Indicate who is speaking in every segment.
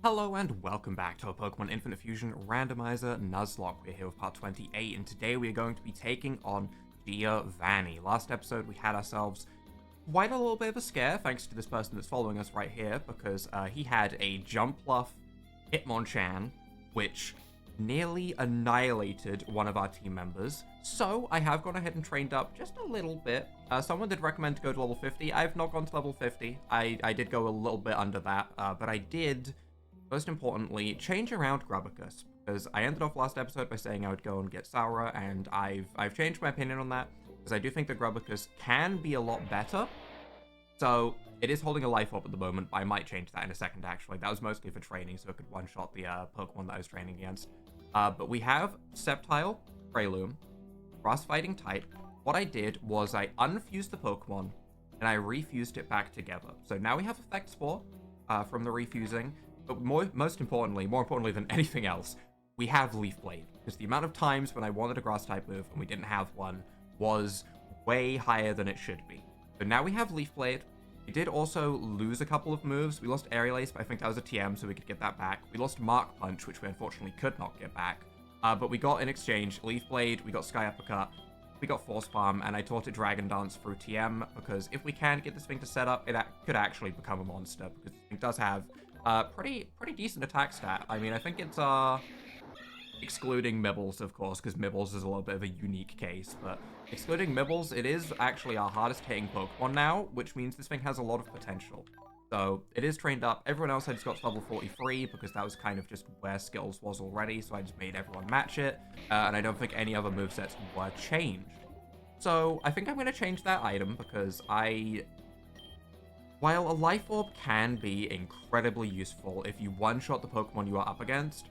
Speaker 1: Hello and welcome back to our Pokemon Infinite Fusion Randomizer Nuzlocke. We're here with part 28, and today we are going to be taking on Giovanni. Last episode we had ourselves quite a little bit of a scare, thanks to this person that's following us right here, because he had a Jumpluff Hitmonchan, which nearly annihilated one of our team members. So I have gone ahead and trained up just a little bit. Someone did recommend to go to level 50. I've not gone to level 50. I did go a little bit under that, but I did, most importantly, change around Grabucus, because I ended off last episode by saying I would go and get Saura, and I've changed my opinion on that, because I do think that Grabucus can be a lot better. So it is holding a life orb at the moment, but I might change that in a second, actually. That was mostly for training, so it could one-shot the Pokemon that I was training against. But we have Sceptile, Breloom, Grass Fighting type. What I did was I unfused the Pokemon, and I refused it back together. So now we have Effect Spore from the refusing, but more importantly than anything else, we have Leaf Blade, because the amount of times when I wanted a Grass type move and we didn't have one was way higher than it should be. So now we have Leaf Blade. We did also lose a couple of moves. We lost Aerial Ace, but I think that was a TM, so we could get that back. We lost Mark Punch, which we unfortunately could not get back. But we got, in exchange, Leaf Blade, we got Sky Uppercut, we got Force Palm, and I taught it Dragon Dance through TM, because if we can get this thing to set up, it could actually become a monster, because this thing does have pretty decent attack stat. I mean, I think it's, excluding Mibbles, of course, because Mibbles is a little bit of a unique case, but excluding Mibbles, it is actually our hardest hitting Pokemon now, which means this thing has a lot of potential. So it is trained up. Everyone else had got to level 43 because that was kind of just where skills was already, so I just made everyone match it, and I don't think any other movesets were changed. So I think I'm going to change that item because while a Life Orb can be incredibly useful if you one-shot the Pokemon you are up against,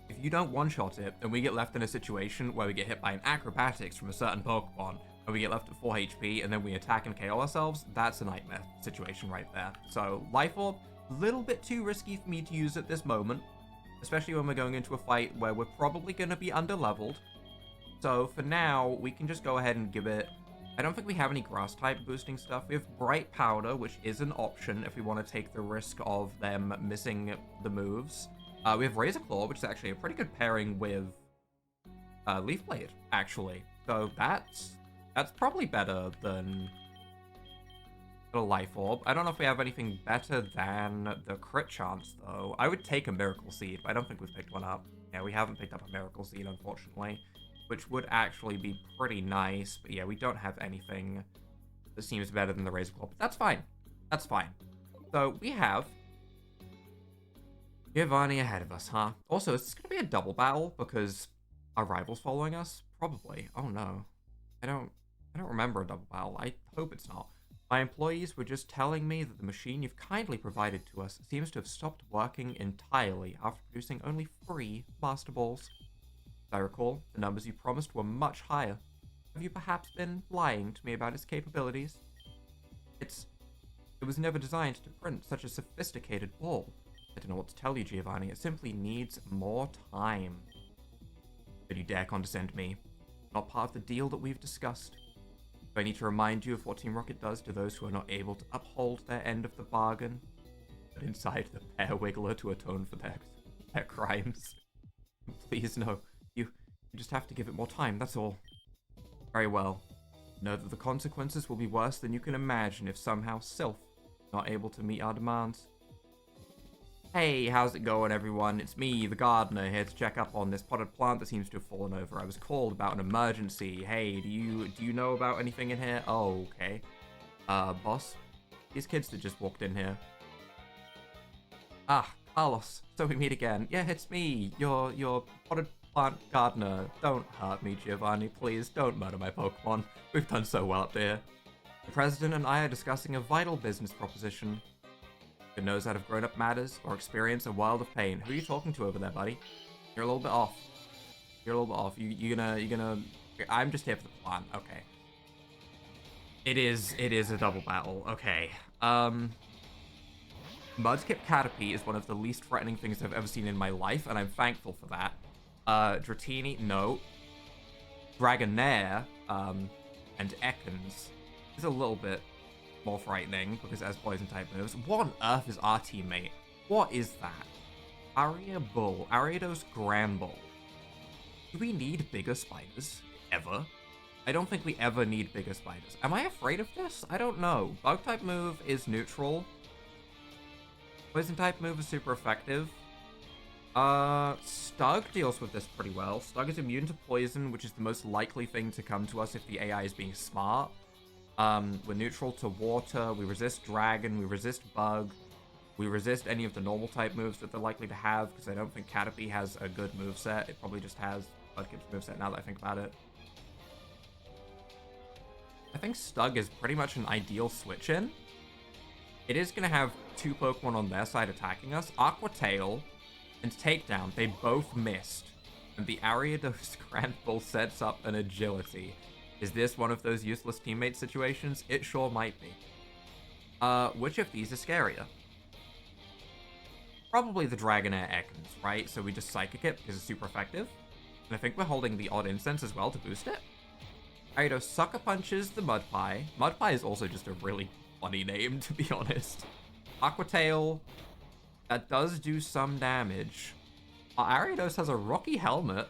Speaker 1: if you don't one-shot it, and we get left in a situation where we get hit by an Acrobatics from a certain Pokemon, and we get left at 4 HP, and then we attack and KO ourselves, that's a nightmare situation right there. So, Life Orb, a little bit too risky for me to use at this moment, especially when we're going into a fight where we're probably going to be under-leveled. So, for now, we can just go ahead and give it... I don't think we have any Grass-type boosting stuff. We have Bright Powder, which is an option if we want to take the risk of them missing the moves. We have Razor Claw, which is actually a pretty good pairing with Leaf Blade, actually. So that's probably better than the Life Orb. I don't know if we have anything better than the Crit Chance, though. I would take a Miracle Seed, but I don't think we've picked one up. Yeah, we haven't picked up a Miracle Seed, unfortunately, which would actually be pretty nice. But yeah, we don't have anything that seems better than the Razor Claw, but that's fine. That's fine. So we have Giovanni ahead of us, huh? Also, is this going to be a double battle because our rival's following us? Probably. Oh no. I don't remember a double battle. I hope it's not. My employees were just telling me that the machine you've kindly provided to us seems to have stopped working entirely after producing only 3 Master Balls. As I recall, the numbers you promised were much higher. Have you perhaps been lying to me about its capabilities? It was never designed to print such a sophisticated ball. I don't know what to tell you, Giovanni. It simply needs more time. But you dare condescend me. Not part of the deal that we've discussed. Do I need to remind you of what Team Rocket does to those who are not able to uphold their end of the bargain? But inside the Pear Wiggler to atone for their crimes. Please, no. You just have to give it more time, that's all. Very well. Know that the consequences will be worse than you can imagine if somehow Sylph is not able to meet our demands. Hey, how's it going, everyone? It's me, the gardener, here to check up on this potted plant that seems to have fallen over. I was called about an emergency. Hey, do you know about anything in here? Oh, okay. Boss? These kids that just walked in here. Ah, Carlos. So we meet again. Yeah, it's me, your potted plant gardener. Don't hurt me, Giovanni, please. Don't murder my Pokemon. We've done so well up here. The president and I are discussing a vital business proposition. Who knows out of grown-up matters or experience a world of pain. Who are you talking to over there, buddy? You're a little bit off. You're a little bit off. You're gonna... I'm just here for the plan. Okay. It is a double battle. Okay. Mudkip Caterpie is one of the least threatening things I've ever seen in my life, and I'm thankful for that. Dratini, no. Dragonair, and Ekans is a little bit more frightening because it has poison type moves. What on earth is our teammate What is that? Aria Bull. Ariados Granbull. Do we need bigger spiders? Ever? I don't think we ever need bigger spiders. Am I afraid of this? I don't know. Bug type move is neutral. Poison type move is super effective. Stug deals with this pretty well. Stug is immune to poison, which is the most likely thing to come to us if the AI is being smart. We're neutral to water. We resist dragon. We resist bug. We resist any of the normal type moves that they're likely to have, because I don't think Caterpie has a good moveset. It probably just has Mudkip's moveset now that I think about it. I think Stug is pretty much an ideal switch-in. It is going to have two Pokemon on their side attacking us. Aqua Tail and Takedown, they both missed. And the Ariados Granbull sets up an agility. Is this one of those useless teammate situations? It sure might be. Which of these is scarier? Probably the Dragonair Ekans, right? So we just Psychic it because it's super effective. And I think we're holding the Odd Incense as well to boost it. Ariados Sucker Punches the Mudpie. Mudpie is also just a really funny name, to be honest. Aqua Tail. That does do some damage. Ariados has a Rocky Helmet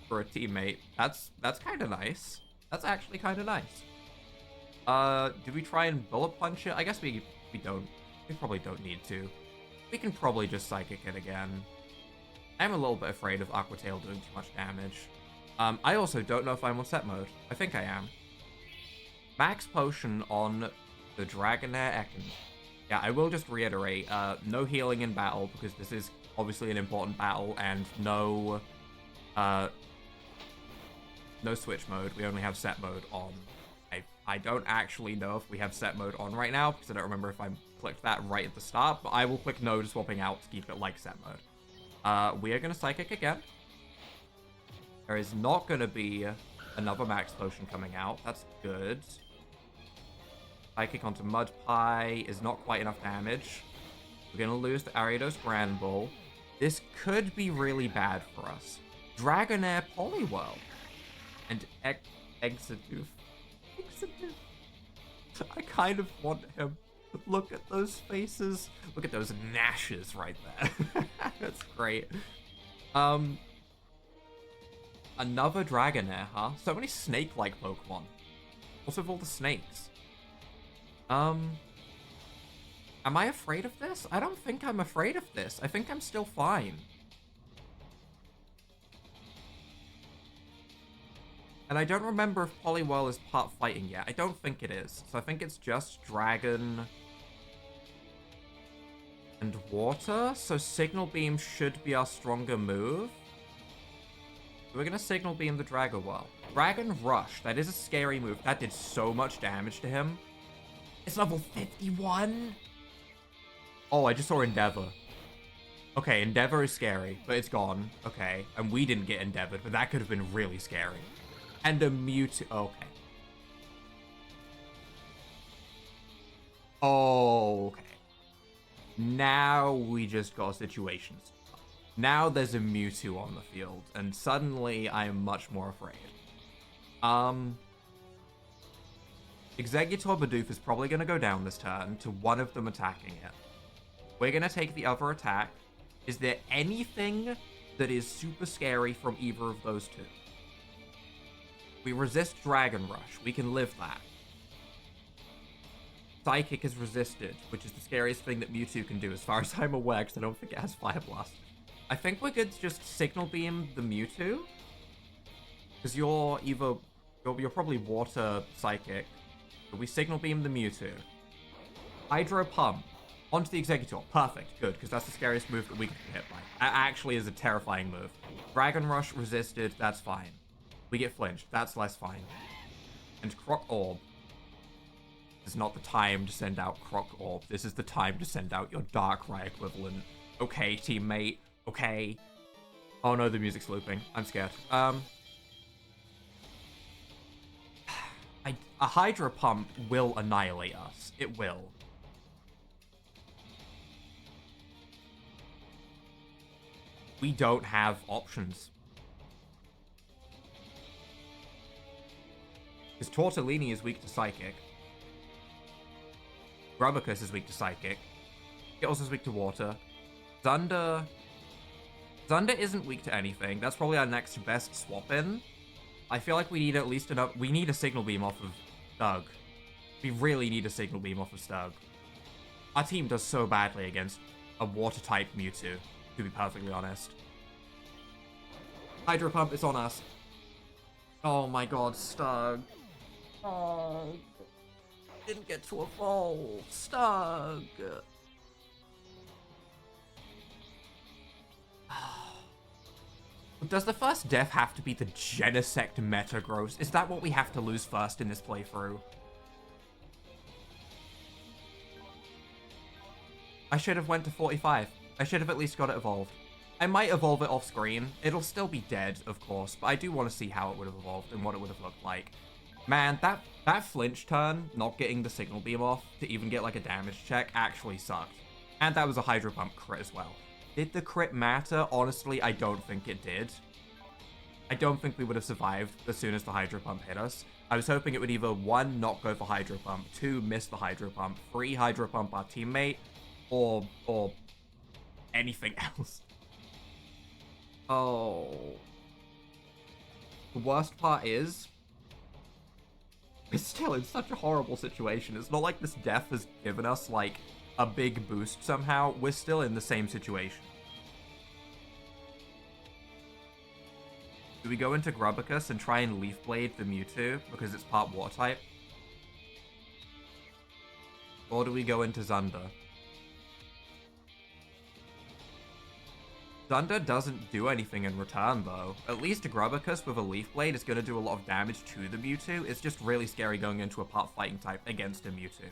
Speaker 1: for a teammate. That's kind of nice. That's actually kind of nice. Do we try and Bullet Punch it? I guess we don't. We probably don't need to. We can probably just Psychic it again. I'm a little bit afraid of Aqua Tail doing too much damage. I also don't know if I'm on set mode. I think I am. Max Potion on the Dragonair Ekin. Yeah, I will just reiterate, no healing in battle, because this is obviously an important battle, and no switch mode. We only have set mode on. I don't actually know if we have set mode on right now, because I don't remember if I clicked that right at the start, but I will click no to swapping out to keep it like set mode. We are going to Psychic again. There is not going to be another Max Potion coming out. That's good. Psychic onto Mudpie is not quite enough damage. We're going to lose the Ariados Granbull. This could be really bad for us. Dragonair Poliwhirl. And Exadoof. I kind of want him. Look at those faces. Look at those gnashes right there. That's great. Another Dragonair, huh? So many snake-like Pokemon. What's with all the snakes? Am I afraid of this? I don't think I'm afraid of this. I think I'm still fine. And I don't remember if Poliwhirl is part fighting yet. I don't think it is. So I think it's just Dragon and Water. So Signal Beam should be our stronger move. We're going to Signal Beam the Dragonwhirl. Dragon Rush. That is a scary move. That did so much damage to him. It's level 51? Oh, I just saw Endeavor. Okay, Endeavor is scary, but it's gone. Okay, and we didn't get Endeavored, but that could have been really scary. And a Mewtwo. Okay. Okay. Now we just got situations. Now there's a Mewtwo on the field, and suddenly I am much more afraid. Exeggutor Bidoof is probably going to go down this turn to one of them attacking it. We're going to take the other attack. Is there anything that is super scary from either of those two? We resist Dragon Rush. We can live that. Psychic is resisted, which is the scariest thing that Mewtwo can do as far as I'm aware, because I don't think it has Fire Blast. I think we're good to just Signal Beam the Mewtwo. Because you're probably Water Psychic. But we Signal Beam the Mewtwo. Hydro Pump. Onto the Exeggutor. Perfect. Good, because that's the scariest move that we can get hit by. That actually is a terrifying move. Dragon Rush resisted. That's fine. We get flinched. That's less fine. And Croc Orb. This is not the time to send out Croc Orb. This is the time to send out your Darkrai equivalent. Okay, teammate. Okay. Oh no, the music's looping. I'm scared. A Hydro Pump will annihilate us. It will. We don't have options. Because Tortellini is weak to Psychic. Grubbicus is weak to Psychic. Skittles is weak to Water. Zunder... Zunder isn't weak to anything. That's probably our next best swap-in. I feel like we need at least enough... We need a Signal Beam off of Stug. We really need a Signal Beam off of Stug. Our team does so badly against a Water-type Mewtwo, to be perfectly honest. Hydro Pump is on us. Oh my god, Stug. Stug. Didn't get to evolve. Stug. Does the first death have to be the Genesect Metagross? Is that what we have to lose first in this playthrough? I should have went to 45. I should have at least got it evolved. I might evolve it off screen. It'll still be dead, of course, but I do want to see how it would have evolved and what it would have looked like. Man, that flinch turn, not getting the Signal Beam off to even get like a damage check, actually sucked. And that was a Hydro Pump crit as well. Did the crit matter? Honestly, I don't think it did. I don't think we would have survived as soon as the Hydro Pump hit us. I was hoping it would either 1, not go for Hydro Pump, 2, miss the Hydro Pump, 3, Hydro Pump our teammate, or anything else. Oh. The worst part is, we're still in such a horrible situation. It's not like this death has given us, like, a big boost somehow. We're still in the same situation. Do we go into Grubbicus and try and Leaf Blade the Mewtwo because it's part Water type? Or do we go into Zunder? Zunder doesn't do anything in return, though. At least Grubbicus with a Leaf Blade is going to do a lot of damage to the Mewtwo. It's just really scary going into a part Fighting type against a Mewtwo.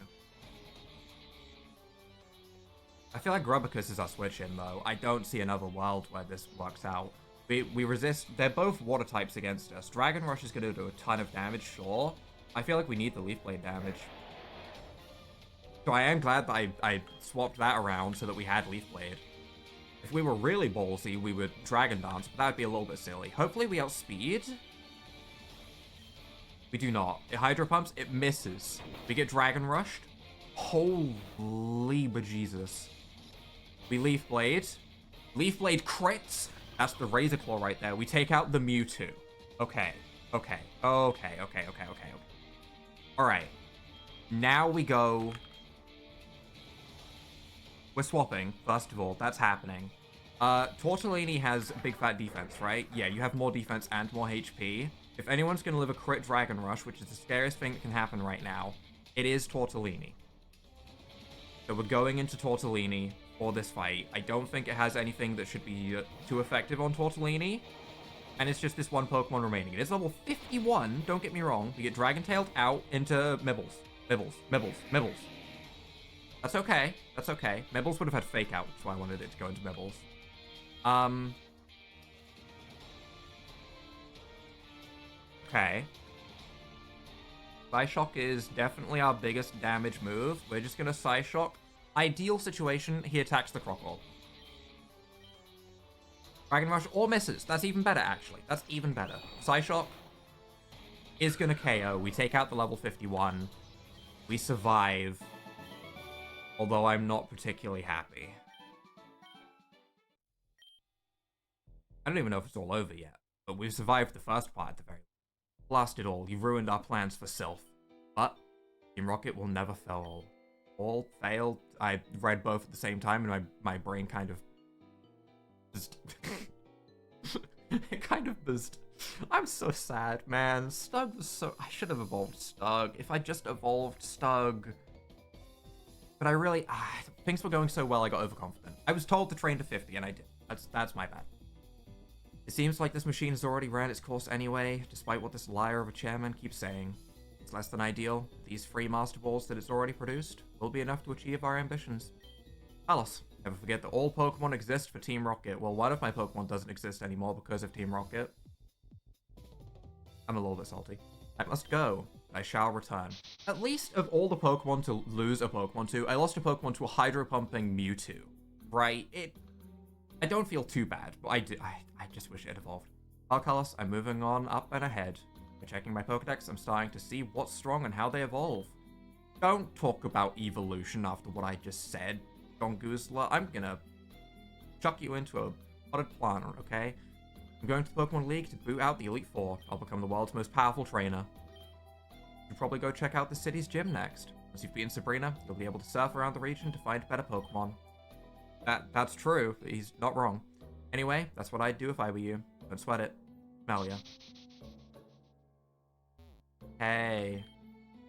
Speaker 1: I feel like Grubbicus is our switch-in, though. I don't see another world where this works out. We resist... They're both Water types against us. Dragon Rush is going to do a ton of damage, sure. I feel like we need the Leaf Blade damage. So I am glad that I swapped that around so that we had Leaf Blade. If we were really ballsy, we would Dragon Dance, but that would be a little bit silly. Hopefully we outspeed. We do not. It Hydro Pumps, it misses. We get Dragon Rushed. Holy bejesus. We Leaf Blade. Leaf Blade crits. That's the Razor Claw right there. We take out the Mewtwo. Okay. Alright. Now we go... We're swapping, first of all. That's happening. Tortellini has big fat defense, right? Yeah, you have more defense and more HP. If anyone's going to live a crit Dragon Rush, which is the scariest thing that can happen right now, it is Tortellini. So we're going into Tortellini for this fight. I don't think it has anything that should be too effective on Tortellini. And it's just this one Pokemon remaining. It is level 51, don't get me wrong. We get Dragon-tailed out into Mibbles. Mibbles. That's okay. That's okay. Mibbles would have had Fake Out, so I wanted it to go into Mibbles. Okay. Psyshock is definitely our biggest damage move. We're just gonna Psyshock. Ideal situation, he attacks the Crocodile. Dragon Rush or misses. That's even better, actually. That's even better. Psyshock is gonna KO. We take out the level 51. We survive. Although I'm not particularly happy. I don't even know if it's all over yet. But we've survived the first part at the very least. Blast it all. You've ruined our plans for Sylph. But Team Rocket will never fail. All failed. I read both at the same time and my brain kind of just it kind of buzzed. I'm so sad, man. Stug was so... I should have evolved Stug. If I just evolved Stug. But I really... things were going so well, I got overconfident. I was told to train to 50, and I did. That's my bad. It seems like this machine has already ran its course anyway, despite what this liar of a chairman keeps saying. It's less than ideal. These 3 Master Balls that it's already produced will be enough to achieve our ambitions. Alas, never forget that all Pokemon exist for Team Rocket. Well, one of my Pokemon doesn't exist anymore because of Team Rocket. I'm a little bit salty. I must go. I shall return. At least of all the Pokemon to lose a Pokemon to, I lost a Pokemon to a Hydro-pumping Mewtwo. Right? I don't feel too bad, but I just wish it had evolved. Arcalos, I'm moving on up and ahead. By checking my Pokedex, I'm starting to see what's strong and how they evolve. Don't talk about evolution after what I just said, Dongoozler. I'm gonna chuck you into a potted planter, okay? I'm going to the Pokemon League to boot out the Elite Four. I'll become the world's most powerful trainer. You'll probably go check out the city's gym next. Once you've beaten Sabrina, you'll be able to surf around the region to find better Pokemon. That's true. He's not wrong. Anyway, that's what I'd do if I were you. Don't sweat it. Smell ya. Hey.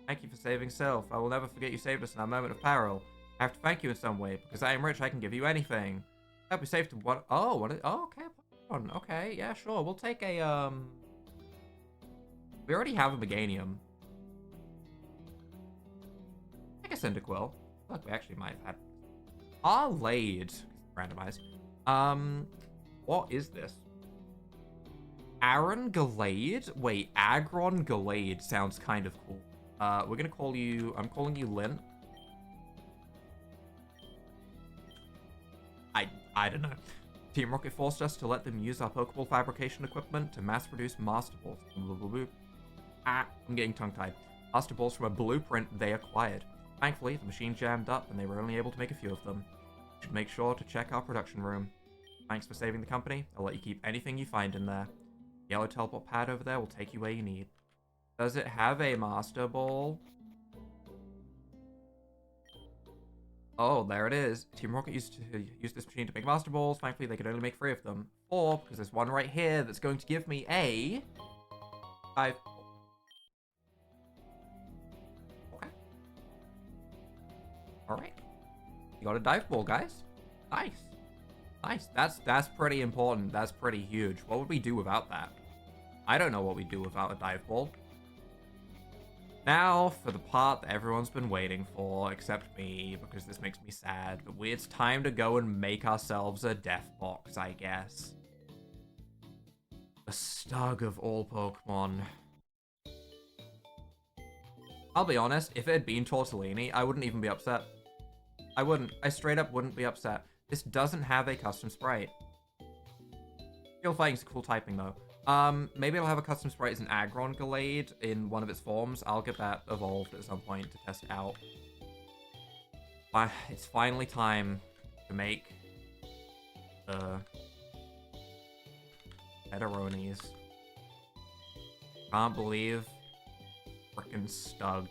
Speaker 1: Thank you for saving Sylph. I will never forget you saved us in our moment of peril. I have to thank you in some way, because I am rich, I can give you anything. I hope we saved one. Oh, okay. Okay, yeah, sure. We'll take a, we already have a Meganium. Take a Cyndaquil. Look, we actually might have had... Arlade. Randomized. What is this? Aaron Gallade? Wait, Agron Gallade sounds kind of cool. We're gonna call you... I'm calling you Lint. I don't know. Team Rocket forced us to let them use our Pokeball fabrication equipment to mass-produce Master Balls. I'm getting tongue-tied. Master Balls from a blueprint they acquired. Thankfully, the machine jammed up and they were only able to make a few of them. You should make sure to check our production room. Thanks for saving the company. I'll let you keep anything you find in there. The yellow teleport pad over there will take you where you need. Does it have a Master Ball? Oh, there it is. Team Rocket used to use this machine to make Master Balls. Thankfully, they could only make 3 of them. 4, because there's one right here that's going to give me a... 5. Okay. Alright. You got a Dive Ball, guys. Nice. Nice. That's pretty important. That's pretty huge. What would we do without that? I don't know what we'd do without a Dive Ball. Now, for the part that everyone's been waiting for, except me, because this makes me sad, but it's time to go and make ourselves a Death Box, I guess. A Stug of all Pokemon. I'll be honest, if it had been Tortellini, I wouldn't even be upset. I wouldn't. I straight up wouldn't be upset. This doesn't have a custom sprite. Steel Fighting's a cool typing, though. Maybe I'll have a custom sprite as an Agron Gallade in one of its forms. I'll get that evolved at some point to test it out. It's finally time to make the Pepperonis. Can't believe frickin' Stug.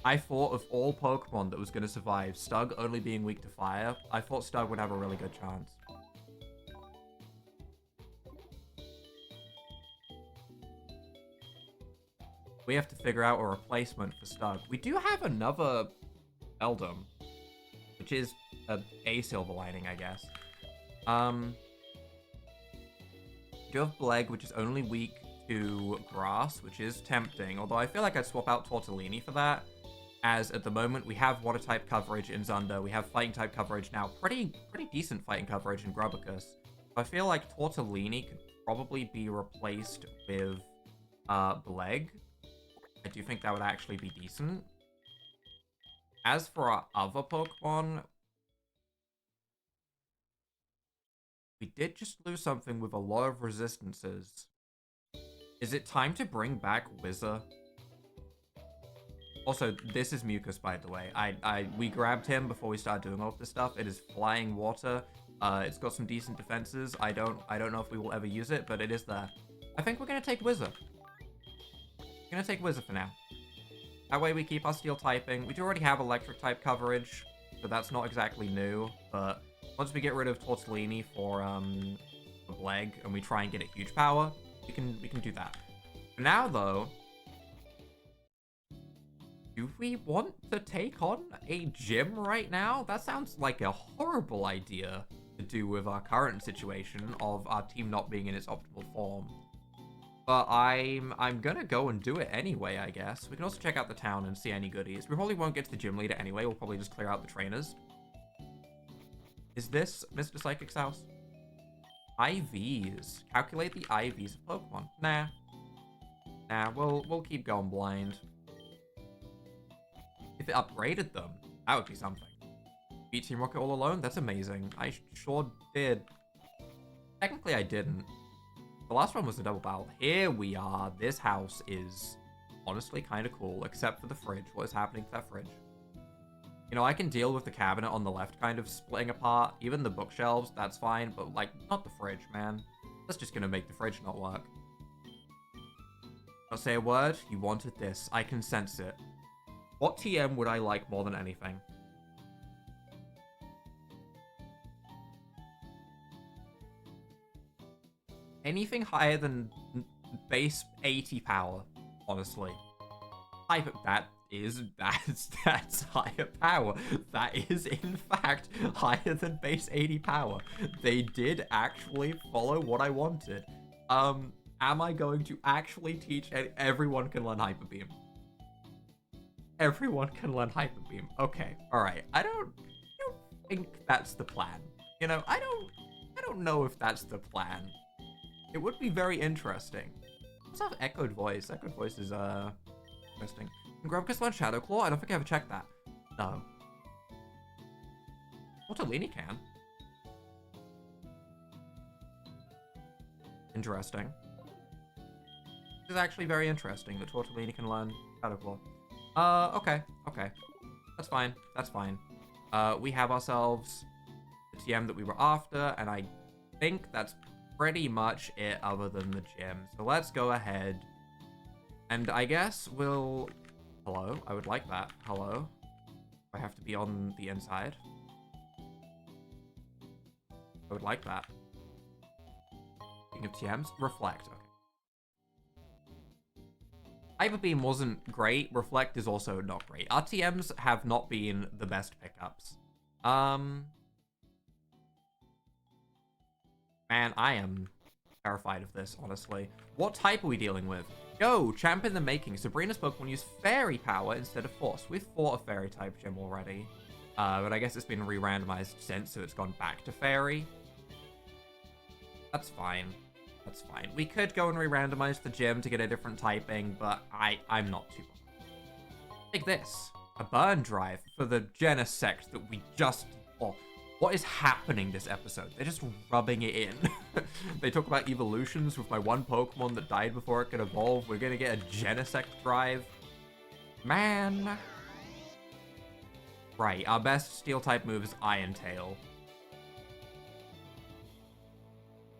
Speaker 1: I thought of all Pokemon that was going to survive, Stug only being weak to fire, I thought Stug would have a really good chance. We have to figure out a replacement for Stug. We do have another Eldum, which is a silver lining, I guess. We do have Bleg, which is only weak to grass, which is tempting. Although I feel like I'd swap out Tortellini for that, as at the moment we have water type coverage in Zunder, we have fighting type coverage now, pretty decent fighting coverage in Grubicus. I feel like Tortellini could probably be replaced with Bleg. I do think that would actually be decent. As for our other Pokemon, we did just lose something with a lot of resistances. Is it time to bring back Wizzer? Also, this is Mucus, by the way. We grabbed him before we started doing all of this stuff. It is flying water. It's got some decent defenses. I don't know if we will ever use it, but it is there. I think we're gonna take Wizzer. We're gonna take Wizzer for now. That way we keep our steel typing. We do already have electric type coverage, so that's not exactly new. But once we get rid of Tortellini for Bleg and we try and get a huge power, we can do that. For now, though, do we want to take on a gym right now? That sounds like a horrible idea to do with our current situation of our team not being in its optimal form. But I'm gonna go and do it anyway, I guess. We can also check out the town and see any goodies. We probably won't get to the gym leader anyway. We'll probably just clear out the trainers. Is this Mr. Psychic's house? IVs. Calculate the IVs of Pokemon. Nah. Nah, we'll keep going blind. If it upgraded them, that would be something. Beat Team Rocket all alone? That's amazing. I sure did. Technically, I didn't. The last one was a double battle. Here we are. This house is honestly kind of cool, except for the fridge. What is happening to that fridge? You know, I can deal with the cabinet on the left kind of splitting apart. Even the bookshelves, that's fine. But, like, not the fridge, man. That's just gonna make the fridge not work. Not say a word. You wanted this. I can sense it. What TM would I like more than anything? Anything higher than base 80 power, honestly. That's higher power. That is, in fact, higher than base 80 power. They did actually follow what I wanted. Am I going to actually teach everyone can learn Hyper Beam? Everyone can learn Hyper Beam. Okay, alright. I don't think that's the plan. You know, I don't know if that's the plan. It would be very interesting. Let's have Echoed Voice. Echoed Voice is, interesting. Can Grubcus learn Shadow Claw? I don't think I ever checked that. No. Tortellini can. Interesting. This is actually very interesting that Tortellini can learn Shadow Claw. Okay. That's fine. That's fine. We have ourselves the TM that we were after, and I think that's pretty much it other than the gym. So let's go ahead. And I guess we'll... Hello? I would like that. Hello? I have to be on the inside. I would like that. Speaking of TMs, Reflect. Okay. Hyper Beam wasn't great. Reflect is also not great. Our TMs have not been the best pickups. Man, I am terrified of this, honestly. What type are we dealing with? Yo, champ in the making. Sabrina's Pokemon use Fairy power instead of Force. We've fought a Fairy type gym already. But I guess it's been re-randomized since, so it's gone back to Fairy. That's fine. That's fine. We could go and re-randomize the gym to get a different typing, but I'm not too bothered. Take this. A burn drive for the Genesect that we just... Oh, what is happening this episode? They're just rubbing it in. They talk about evolutions with my one Pokemon that died before it could evolve. We're gonna get a Genesect drive. Man. Right, our best Steel-type move is Iron Tail.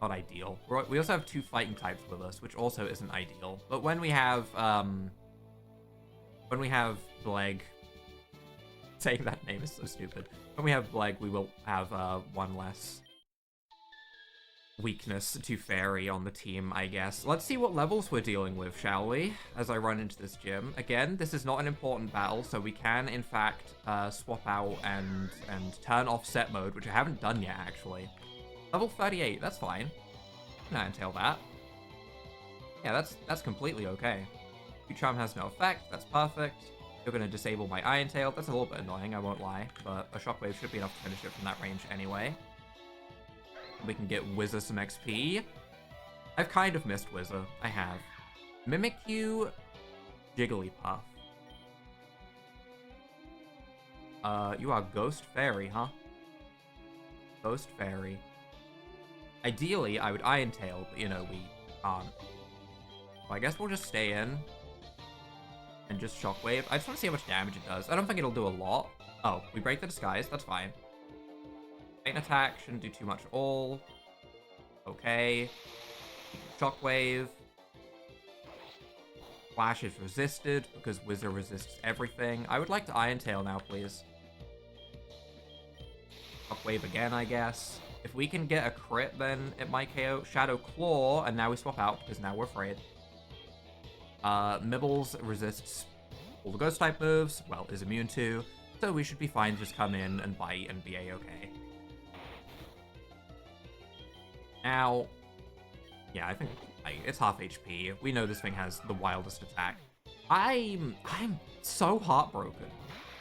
Speaker 1: Not ideal. We also have two fighting types with us, which also isn't ideal. But when we have Bleg... Saying that name is so stupid. When we have Bleg, we will have one less weakness to Fairy on the team, I guess. Let's see what levels we're dealing with, shall we? As I run into this gym. Again, this is not an important battle, so we can, in fact, swap out and turn off set mode, which I haven't done yet, actually. Level 38, that's fine. Can I entail that? Yeah, that's completely okay. Charm has no effect, that's perfect. You're going to disable my Iron Tail. That's a little bit annoying, I won't lie. But a Shockwave should be enough to finish it from that range anyway. We can get Whizzer some XP. I've kind of missed Whizzer. I have. Mimikyu, Jigglypuff. You are Ghost Fairy, huh? Ghost Fairy. Ideally, I would Iron Tail, but, you know, we can't. So I guess we'll just stay in. And just Shockwave. I just want to see how much damage it does. I don't think it'll do a lot. Oh, we break the disguise. That's fine. Main attack shouldn't do too much at all. Okay. Shockwave. Flash is resisted because Whizzer resists everything. I would like to Iron Tail now, please. Shockwave again, I guess. If we can get a crit, then it might KO. Shadow Claw, and now we swap out because now we're afraid. Mibbles resists all the Ghost-type moves, well, is immune to, so we should be fine to just come in and bite and be a-okay. Now, yeah, I think it's half HP. We know this thing has the wildest attack. I'm so heartbroken.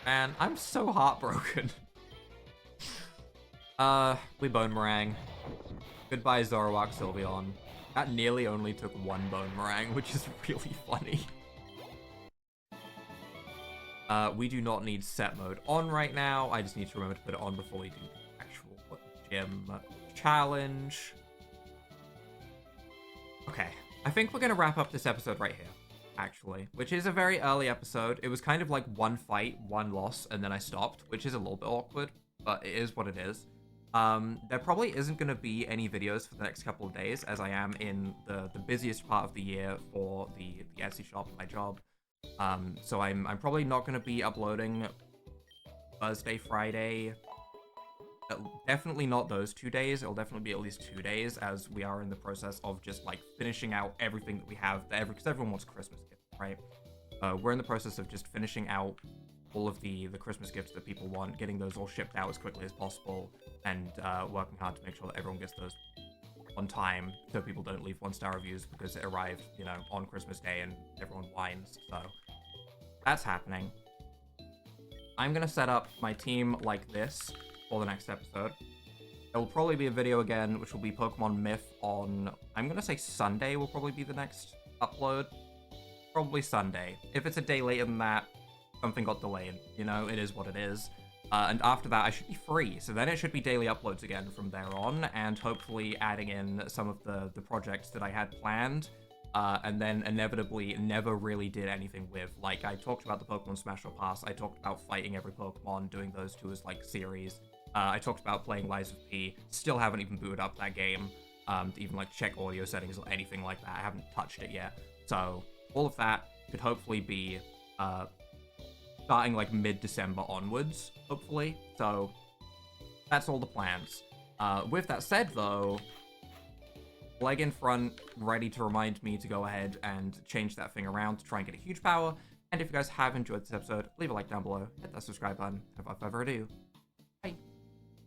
Speaker 1: Man, I'm so heartbroken. We Boomerang. Goodbye, Zoroark Sylveon. That nearly only took one Boomerang, which is really funny. We do not need set mode on right now. I just need to remember to put it on before we do the actual gym challenge. Okay, I think we're gonna wrap up this episode right here. actually, which is a very early episode. It was kind of like one fight, one loss, and then I stopped, which is a little bit awkward, but it is what it is. There probably isn't going to be any videos for the next couple of days, as I am in the busiest part of the year for the Etsy shop at my job. So I'm probably not going to be uploading Thursday, Friday. Definitely not those 2 days. It'll definitely be at least 2 days, as we are in the process of just like finishing out everything that we have. Because everyone wants Christmas gifts, right? We're in the process of just finishing out all of the Christmas gifts that people want, getting those all shipped out as quickly as possible, and working hard to make sure that everyone gets those on time, so people don't leave 1-star reviews because it arrived, you know, on Christmas Day and everyone whines. So that's happening. I'm gonna set up my team like this for the next episode. There will probably be a video again, which will be Pokemon Myth on, I'm gonna say Sunday will probably be the next upload. Probably Sunday. If it's a day later than that, something got delayed. You know, it is what it is. And after that, I should be free. So then it should be daily uploads again from there on, and hopefully adding in some of the projects that I had planned, and then inevitably never really did anything with. Like, I talked about the Pokemon Smash or Pass. I talked about fighting every Pokemon, doing those two as, like, series. I talked about playing Lies of P. Still haven't even booted up that game, to even, like, check audio settings or anything like that. I haven't touched it yet. So all of that could hopefully be, starting like mid-December onwards, hopefully. So that's all the plans. With that said, though, leg in front, ready to remind me to go ahead and change that thing around to try and get a huge power. And if you guys have enjoyed this episode, leave a like down below, hit that subscribe button, and without further ado,